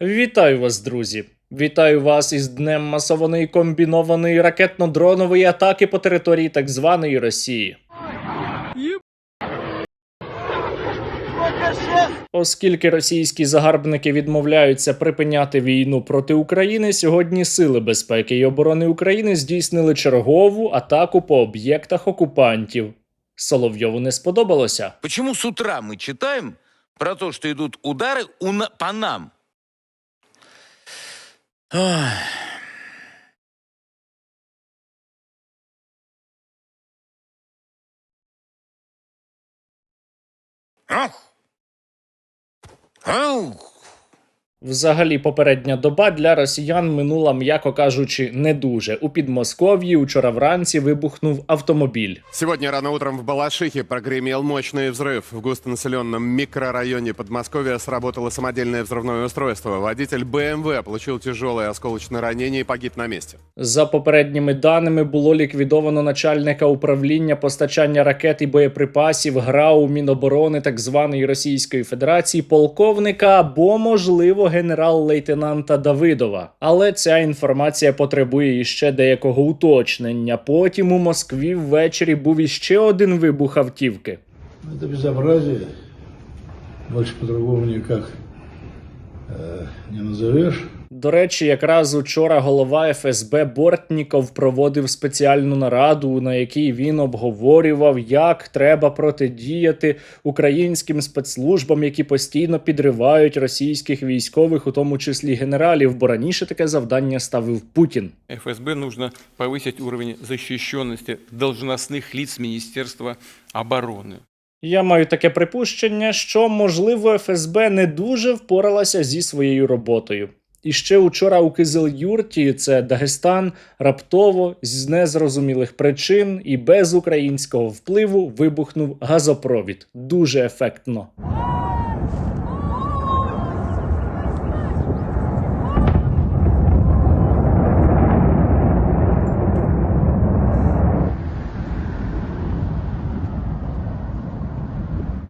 Вітаю вас, друзі! Вітаю вас із днем масованої комбінованої ракетно-дронової атаки по території так званої Росії. Оскільки російські загарбники відмовляються припиняти війну проти України, сьогодні Сили безпеки і оборони України здійснили чергову атаку по об'єктах окупантів. Соловйову не сподобалося. Почему с утра мы читаем про то, что идут удары по нам? Ой. Ах. Ах. Взагалі, попередня доба для росіян минула, м'яко кажучи, не дуже. У Підмосков'ї учора вранці вибухнув автомобіль. Сегодня рано утром в Балашихе прогремел мощный взрыв. В густонаселенном микрорайоне Подмосковья сработало самодельное взрывное устройство. Водитель БМВ получил тяжелое осколочное ранение и погиб на месте. За попередніми даними, було ліквідовано начальника управління постачання ракет і боєприпасів ГРАУ Міноборони так званої Російської Федерації полковника або, можливо, генерал-лейтенанта Давидова. Але ця інформація потребує іще деякого уточнення. Потім у Москві ввечері був іще один вибух автівки. Це безобразие. Більше по-другому ніяк не назовеш. До речі, якраз учора голова ФСБ Бортніков проводив спеціальну нараду, на якій він обговорював, як треба протидіяти українським спецслужбам, які постійно підривають російських військових, у тому числі генералів, бо раніше таке завдання ставив Путін. ФСБ нужно повысить уровень защищенности должностных лиц Министерства обороны. Я маю таке припущення, що, можливо, ФСБ не дуже впоралася зі своєю роботою. І ще учора у Кизил-Юрті, це Дагестан, раптово, з незрозумілих причин і без українського впливу вибухнув газопровід. Дуже ефектно.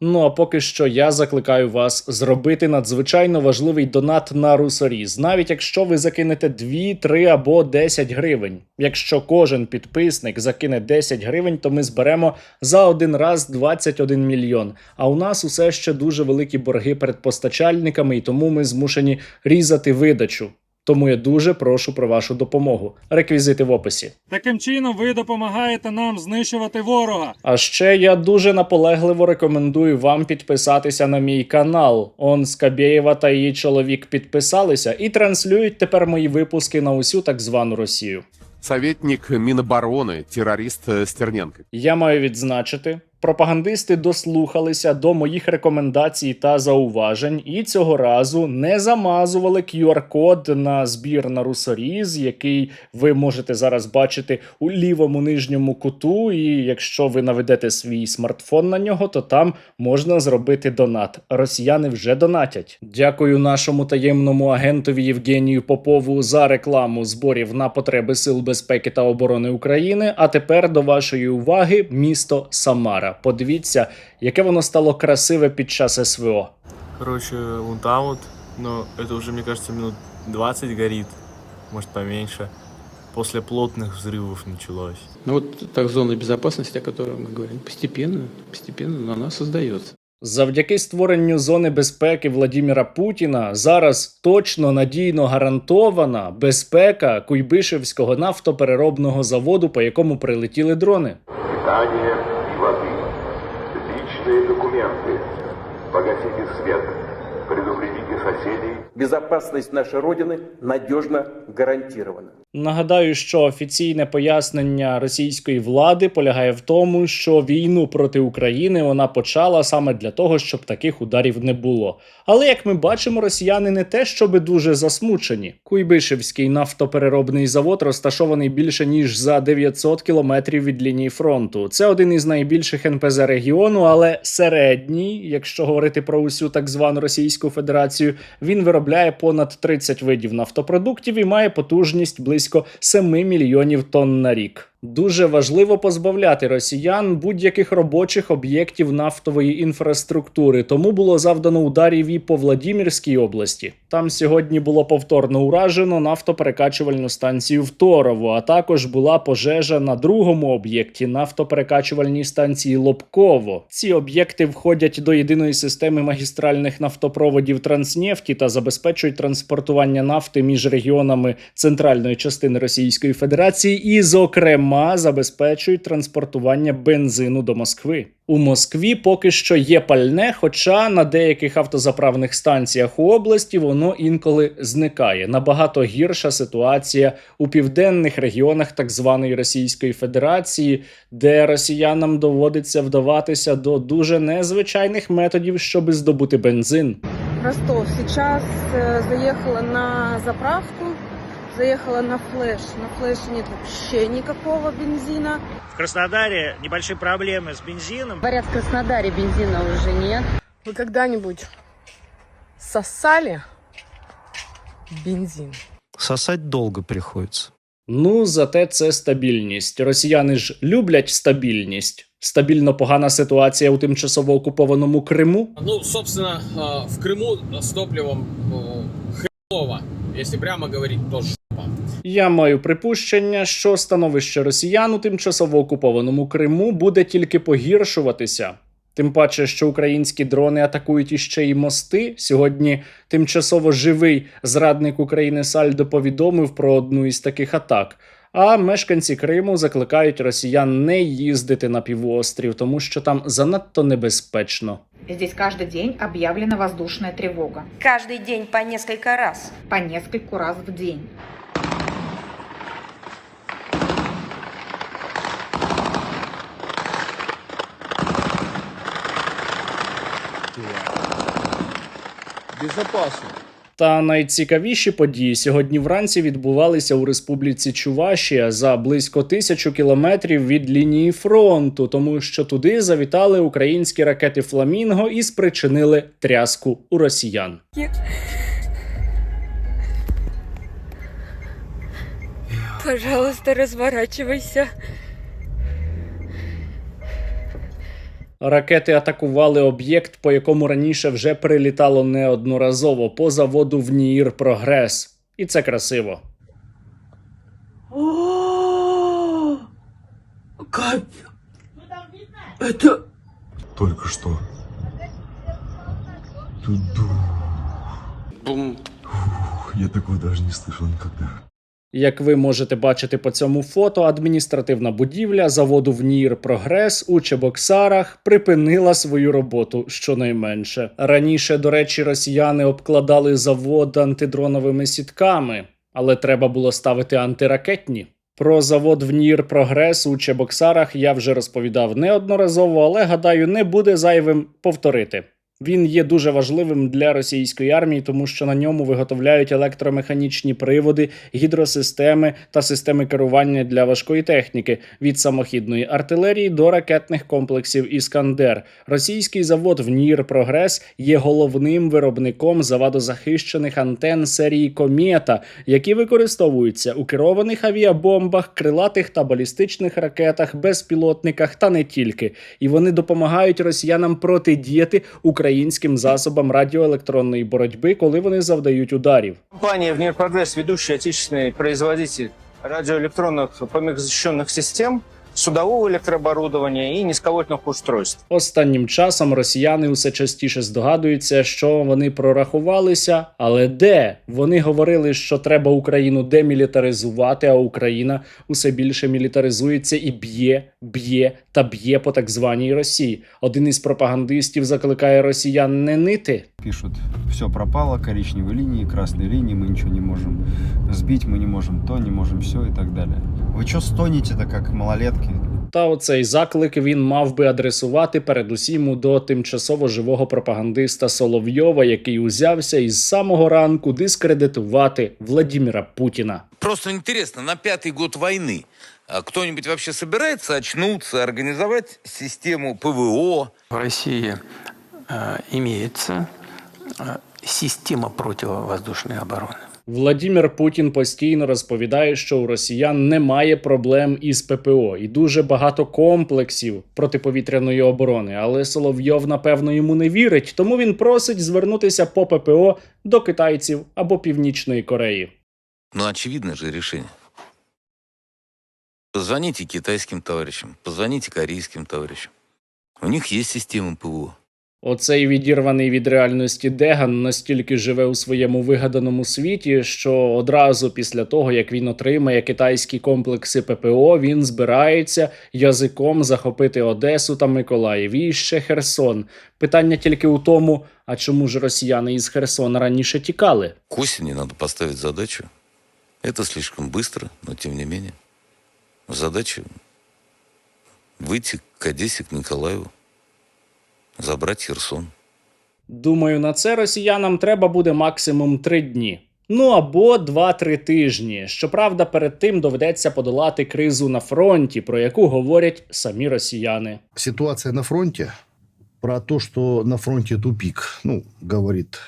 Ну а поки що я закликаю вас зробити надзвичайно важливий донат на Русоріз. Навіть якщо ви закинете 2, 3 або 10 гривень. Якщо кожен підписник закине 10 гривень, то ми зберемо за один раз 21 мільйон. А у нас усе ще дуже великі борги перед постачальниками, і тому ми змушені різати видачу. Тому я дуже прошу про вашу допомогу. Реквізити в описі. Таким чином ви допомагаєте нам знищувати ворога. А ще я дуже наполегливо рекомендую вам підписатися на мій канал. Он Скабєєва та її чоловік підписалися і транслюють тепер мої випуски на усю так звану Росію. Советник Минобороны, террорист Стерненко. Я маю відзначити, пропагандисти дослухалися до моїх рекомендацій та зауважень і цього разу не замазували QR-код на збір на Русоріз, який ви можете зараз бачити у лівому нижньому куту, і якщо ви наведете свій смартфон на нього, то там можна зробити донат. Росіяни вже донатять. Дякую нашому таємному агентові Євгенію Попову за рекламу зборів на потреби Сил безпеки та оборони України, а тепер до вашої уваги місто Самара. Подивіться, яке воно стало красиве під час СВО. Короче, вон там вот, но это уже, мне кажется, минут 20 горит, может поменьше. После плотных взрывов началось. Ну вот так зона безопасности, о которой мы говорим, постепенно она создается. Завдяки створенню зони безпеки Владимира Путіна зараз точно надійно гарантована безпека Куйбишевського нафтопереробного заводу, по якому прилетіли дрони. Питание и воды. Личные документы. Погасите свет. Предупредите соседей. Безопасность нашей Родины надежно гарантирована. Нагадаю, що офіційне пояснення російської влади полягає в тому, що війну проти України вона почала саме для того, щоб таких ударів не було. Але, як ми бачимо, росіяни не те, щоби дуже засмучені. Куйбишевський нафтопереробний завод розташований більше ніж за 900 кілометрів від лінії фронту. Це один із найбільших НПЗ регіону, але середній, якщо говорити про усю так звану Російську Федерацію, він виробляє понад 30 видів нафтопродуктів і має потужність близько 7 мільйонів тонн на рік. Дуже важливо позбавляти росіян будь-яких робочих об'єктів нафтової інфраструктури, тому було завдано ударів і по Владимирській області. Там сьогодні було повторно уражено нафтоперекачувальну станцію в Торово, а також була пожежа на другому об'єкті нафтоперекачувальній станції Лобково. Ці об'єкти входять до єдиної системи магістральних нафтопроводів Транснефті та забезпечують транспортування нафти між регіонами центральної частини Російської Федерації і, зокрема, забезпечують транспортування бензину до Москви. У Москві поки що є пальне, хоча на деяких автозаправних станціях у області воно інколи зникає. Набагато гірша ситуація у південних регіонах так званої Російської Федерації, де росіянам доводиться вдаватися до дуже незвичайних методів, щоб здобути бензин. Ростов. Сейчас заехала на заправку, заехала на флеш. На флеше нет вообще никакого бензина. В Краснодаре небольшие проблемы с бензином. Говорят, в Краснодаре бензина уже нет. Вы когда-нибудь сосали бензин? Сосать долго приходится. Ну, зате це стабільність. Росіяни ж люблять стабільність. Стабільно погана ситуація у тимчасово окупованому Криму. Ну, собственно, в Крыму с топливом хреново. Если прямо говорить, то жопа. Я маю припущення, що становище росіян у тимчасово окупованому Криму буде тільки погіршуватися. Тим паче, що українські дрони атакують іще й мости. Сьогодні тимчасово живий зрадник України Сальдо повідомив про одну із таких атак. А мешканці Криму закликають росіян не їздити на півострів, тому що там занадто небезпечно. Здесь каждый день объявлена воздушная тревога. Каждый день по несколько раз. По нескольку раз в день. Безопасно. Та найцікавіші події сьогодні вранці відбувалися у Республіці Чувашія за близько 1000 кілометрів від лінії фронту, тому що туди завітали українські ракети «Фламінго» і спричинили тряску у росіян. Пожалуйста, разворачивайся. Ракети атакували об'єкт, по якому раніше вже прилітало неодноразово, по заводу «ВНІІР Прогрес». І це красиво. О, Кать, это... Только что. Тут Бум. я такого даже не слышал никогда. Як ви можете бачити по цьому фото, адміністративна будівля заводу «ВНІІР Прогрес» у Чебоксарах припинила свою роботу щонайменше. Раніше, до речі, росіяни обкладали завод антидроновими сітками, але треба було ставити антиракетні. Про завод «ВНІІР Прогрес» у Чебоксарах я вже розповідав неодноразово, але, гадаю, не буде зайвим повторити. Він є дуже важливим для російської армії, тому що на ньому виготовляють електромеханічні приводи, гідросистеми та системи керування для важкої техніки – від самохідної артилерії до ракетних комплексів «Іскандер». Російський завод «ВНІІР Прогрес» є головним виробником завадозахищених антен серії «Комета», які використовуються у керованих авіабомбах, крилатих та балістичних ракетах, безпілотниках та не тільки. І вони допомагають росіянам протидіяти українським засобам радіоелектронної боротьби, коли вони завдають ударів. Компания «ВНИИР Прогресс» – ведущий отечественный производитель радиоэлектронных помехозащищенных систем, судового електрооборудования і низьковольтних устройств. Останнім часом росіяни усе частіше здогадуються, що вони прорахувалися, але де? Вони говорили, що треба Україну демілітаризувати, а Україна усе більше мілітаризується і б'є по так званій Росії. Один із пропагандистів закликає росіян не нити. Пишут, все пропало, коричневые линии, красные линии, мы ничего не можем сбить, мы не можем то, не можем все и так далее. Вы что стонете-то, как малолетки? Та оцей заклик він мав би адресувати передусім до тимчасово живого пропагандиста Соловйова, який узявся із самого ранку дискредитувати Владимира Путіна. Просто интересно, на 5-й год войны кто-нибудь вообще собирается очнуться, организовать систему ПВО? В России имеется система противовоздушной обороны. Владімір Путін постійно розповідає, що у росіян немає проблем із ППО і дуже багато комплексів протиповітряної оборони, але Соловйов, напевно, йому не вірить, тому він просить звернутися по ППО до китайців або Північної Кореї. Ну, очевидное же решение. Позвоните китайским товарищам, позвоните корейским товарищам. У них есть системы ПВО. Оцей відірваний від реальності Деган настільки живе у своєму вигаданому світі, що одразу після того, як він отримає китайські комплекси ППО, він збирається язиком захопити Одесу та Миколаїв і ще Херсон. Питання тільки у тому, а чому ж росіяни із Херсона раніше тікали? К осени надо поставить задачу. Это слишком быстро, но тем не менее. Задача выйти к Одессе, к Николаеву. Забрати Херсон. Думаю, на це росіянам треба буде максимум 3 дні. Ну або 2-3 тижні. Щоправда, перед тим доведеться подолати кризу на фронті, про яку говорять самі росіяни. Ситуация на фронте, про то, что на фронте тупик, говорит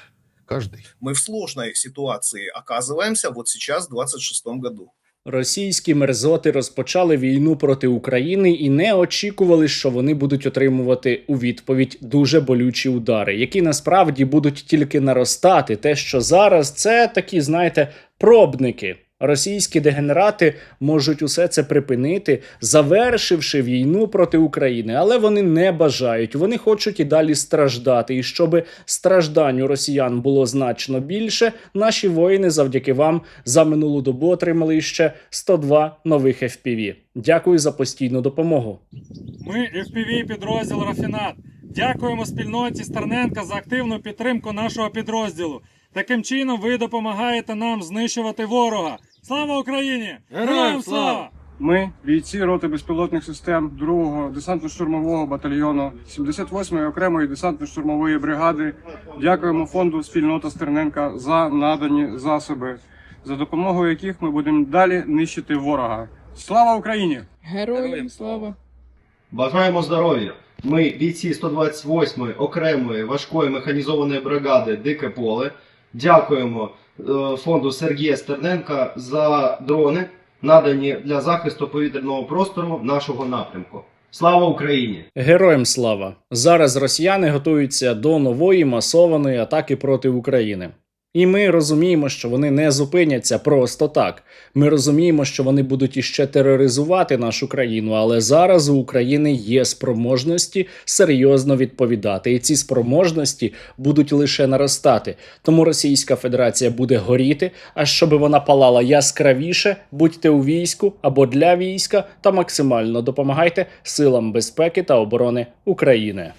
каждый. Мы в сложной ситуации оказываемся вот сейчас, в 26 году. Російські мерзоти розпочали війну проти України і не очікували, що вони будуть отримувати у відповідь дуже болючі удари, які насправді будуть тільки наростати. Те, що зараз, це такі, знаєте, пробники. Російські дегенерати можуть усе це припинити, завершивши війну проти України, але вони не бажають, вони хочуть і далі страждати. І щоб страждань у росіян було значно більше, наші воїни завдяки вам за минулу добу отримали ще 102 нових FPV. Дякую за постійну допомогу. Ми FPV-підрозділ «Рафінат». Дякуємо спільноті Стерненка за активну підтримку нашого підрозділу. Таким чином ви допомагаєте нам знищувати ворога. Слава Україні! Героям слава! Ми, бійці роти безпілотних систем 2-го десантно-штурмового батальйону 78-ї окремої десантно-штурмової бригади, дякуємо фонду «Спільнота Стерненка» за надані засоби, за допомогою яких ми будемо далі нищити ворога. Слава Україні! Героям слава! Бажаємо здоров'я! Ми, бійці 128-ї окремої важкої механізованої бригади «Дике поле», дякуємо фонду Сергія Стерненка за дрони, надані для захисту повітряного простору нашого напрямку. Слава Україні! Героям слава! Зараз росіяни готуються до нової масованої атаки проти України. І ми розуміємо, що вони не зупиняться просто так. Ми розуміємо, що вони будуть іще тероризувати нашу країну, але зараз у України є спроможності серйозно відповідати. І ці спроможності будуть лише наростати. Тому Російська Федерація буде горіти, а щоб вона палала яскравіше, будьте у війську або для війська та максимально допомагайте силам безпеки та оборони України.